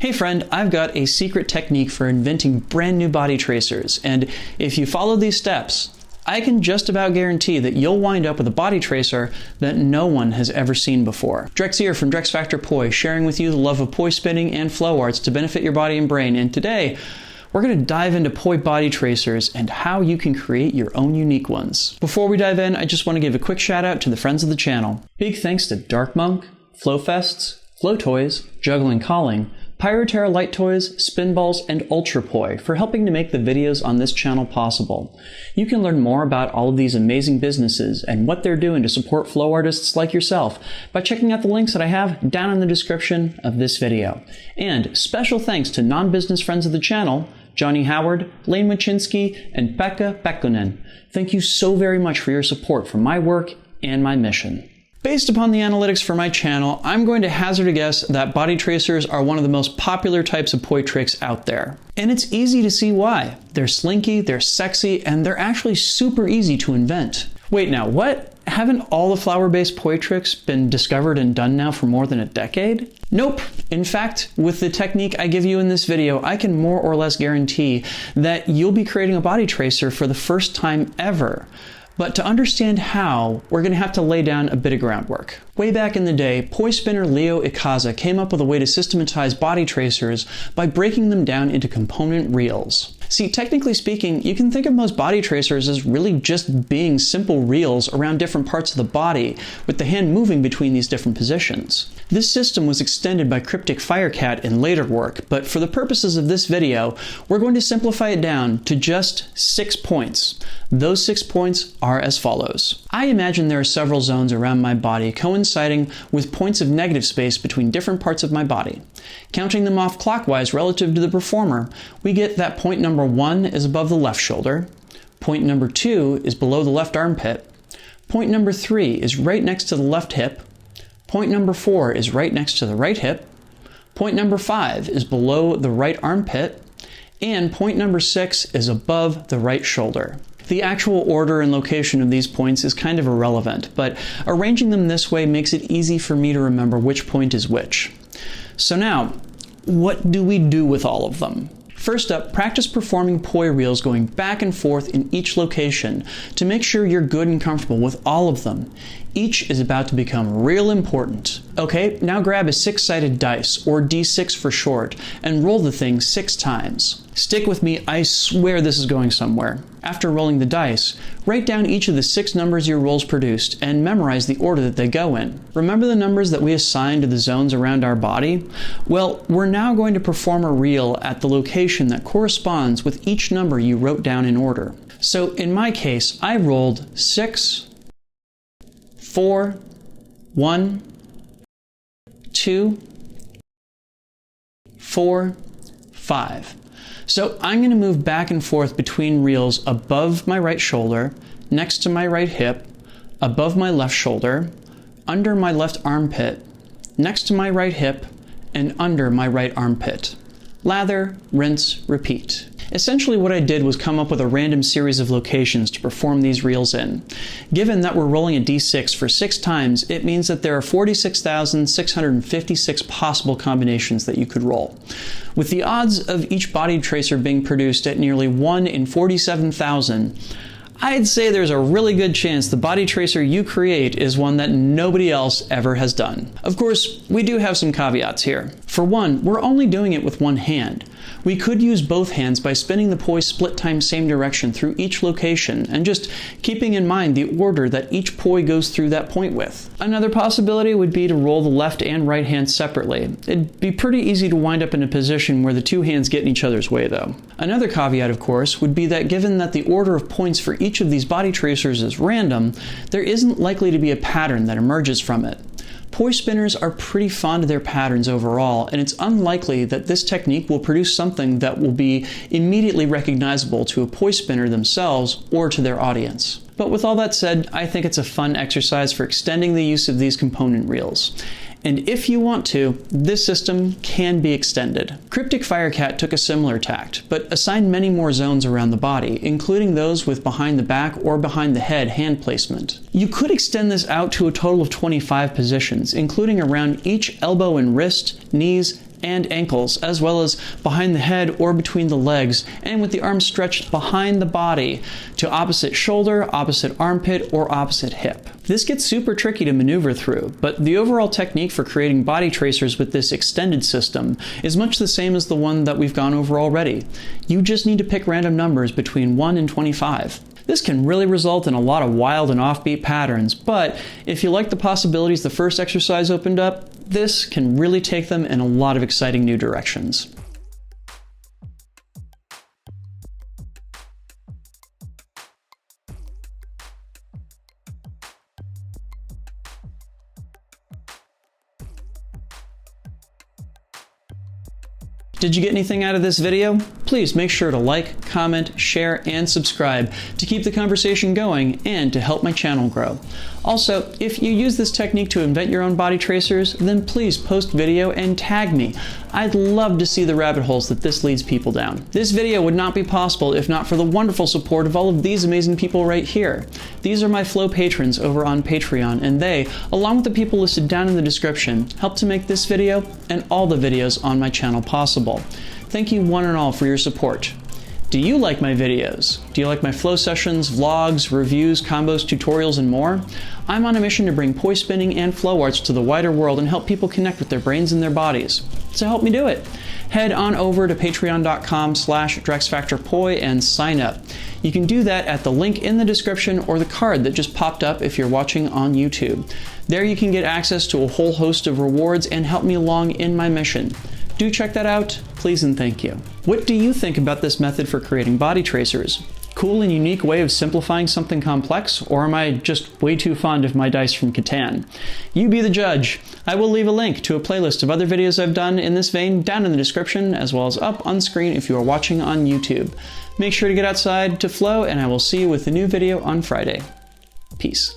Hey friend, I've got a secret technique for inventing brand new body tracers, and if you follow these steps, I can just about guarantee that you'll wind up with a body tracer that no one has ever seen before. Drex here from Drex Factor Poi, sharing with you the love of poi spinning and flow arts to benefit your body and brain, and today, we're going to dive into poi body tracers and how you can create your own unique ones. Before we dive in, I just want to give a quick shout out to the friends of the channel. Big thanks to Dark Monk, Flow Fests, Flow Toys, Juggling Calling, Pyroterra Light Toys, Spinballs, and Ultrapoi for helping to make the videos on this channel possible. You can learn more about all of these amazing businesses and what they're doing to support flow artists like yourself by checking out the links that I have down in the description of this video. And special thanks to non-business friends of the channel, Johnny Howard, Lain Mochinsky, and Pekha Pekkonen. Thank you so very much for your support for my work and my mission. Based upon the analytics for my channel, I'm going to hazard a guess that body tracers are one of the most popular types of poi tricks out there. And it's easy to see why. They're slinky, they're sexy, and they're actually super easy to invent. Wait now, what? Haven't all the flower-based poi tricks been discovered and done now for more than a decade? Nope. In fact, with the technique I give you in this video, I can more or less guarantee that you'll be creating a body tracer for the first time ever. But to understand how, we're going to have to lay down a bit of groundwork. Way back in the day, poi spinner Leo Ikaza came up with a way to systematize body tracers by breaking them down into component reels. See, technically speaking, you can think of most body tracers as really just being simple reels around different parts of the body, with the hand moving between these different positions. This system was extended by Cryptic Firecat in later work, but for the purposes of this video, we're going to simplify it down to just 6 points. Those 6 points are as follows. I imagine there are several zones around my body coinciding with points of negative space between different parts of my body. Counting them off clockwise relative to the performer, we get that point number 1 is above the left shoulder, point number 2 is below the left armpit, point number 3 is right next to the left hip, point number 4 is right next to the right hip, point number 5 is below the right armpit, and point number 6 is above the right shoulder. The actual order and location of these points is kind of irrelevant, but arranging them this way makes it easy for me to remember which point is which. So now, what do we do with all of them? First up, practice performing poi reels going back and forth in each location to make sure you're good and comfortable with all of them. Each is about to become real important. Okay, now grab a 6-sided dice, or D6 for short, and roll the thing 6 times. Stick with me, I swear this is going somewhere. After rolling the dice, write down each of the 6 numbers your rolls produced and memorize the order that they go in. Remember the numbers that we assigned to the zones around our body? Well, we're now going to perform a reel at the location that corresponds with each number you wrote down in order. So in my case, I rolled 6, 4, 1, 2, 4, 5. So I'm going to move back and forth between reels above my right shoulder, next to my right hip, above my left shoulder, under my left armpit, next to my right hip, and under my right armpit. Lather, rinse, repeat. Essentially what I did was come up with a random series of locations to perform these reels in. Given that we're rolling a d6 for 6 times, it means that there are 46,656 possible combinations that you could roll. With the odds of each body tracer being produced at nearly 1 in 47,000, I'd say there's a really good chance the body tracer you create is one that nobody else ever has done. Of course, we do have some caveats here. For one, we're only doing it with one hand. We could use both hands by spinning the poi split time same direction through each location and just keeping in mind the order that each poi goes through that point with. Another possibility would be to roll the left and right hands separately. It'd be pretty easy to wind up in a position where the 2 hands get in each other's way though. Another caveat, of course, would be that given that the order of points for each of these body tracers is random, there isn't likely to be a pattern that emerges from it. Poi spinners are pretty fond of their patterns overall, and it's unlikely that this technique will produce something that will be immediately recognizable to a poi spinner themselves or to their audience. But with all that said, I think it's a fun exercise for extending the use of these component reels. And if you want to, this system can be extended. Cryptic Firecat took a similar tact, but assigned many more zones around the body, including those with behind the back or behind the head hand placement. You could extend this out to a total of 25 positions, including around each elbow and wrist, knees, and ankles, as well as behind the head or between the legs, and with the arms stretched behind the body to opposite shoulder, opposite armpit, or opposite hip. This gets super tricky to maneuver through, but the overall technique for creating body tracers with this extended system is much the same as the one that we've gone over already. You just need to pick random numbers between 1 and 25. This can really result in a lot of wild and offbeat patterns, but if you like the possibilities the first exercise opened up, this can really take them in a lot of exciting new directions. Did you get anything out of this video? Please make sure to like, comment, share, and subscribe to keep the conversation going and to help my channel grow. Also, if you use this technique to invent your own body tracers, then please post video and tag me. I'd love to see the rabbit holes that this leads people down. This video would not be possible if not for the wonderful support of all of these amazing people right here. These are my Flow patrons over on Patreon, and they, along with the people listed down in the description, help to make this video and all the videos on my channel possible. Thank you one and all for your support. Do you like my videos? Do you like my flow sessions, vlogs, reviews, combos, tutorials, and more? I'm on a mission to bring poi spinning and flow arts to the wider world and help people connect with their brains and their bodies. So help me do it. Head on over to patreon.com/DrexFactorPoi and sign up. You can do that at the link in the description or the card that just popped up if you're watching on YouTube. There you can get access to a whole host of rewards and help me along in my mission. Do check that out, please and thank you. What do you think about this method for creating body tracers? Cool and unique way of simplifying something complex, or am I just way too fond of my dice from Catan? You be the judge. I will leave a link to a playlist of other videos I've done in this vein down in the description, as well as up on screen if you are watching on YouTube. Make sure to get outside to flow, and I will see you with a new video on Friday. Peace.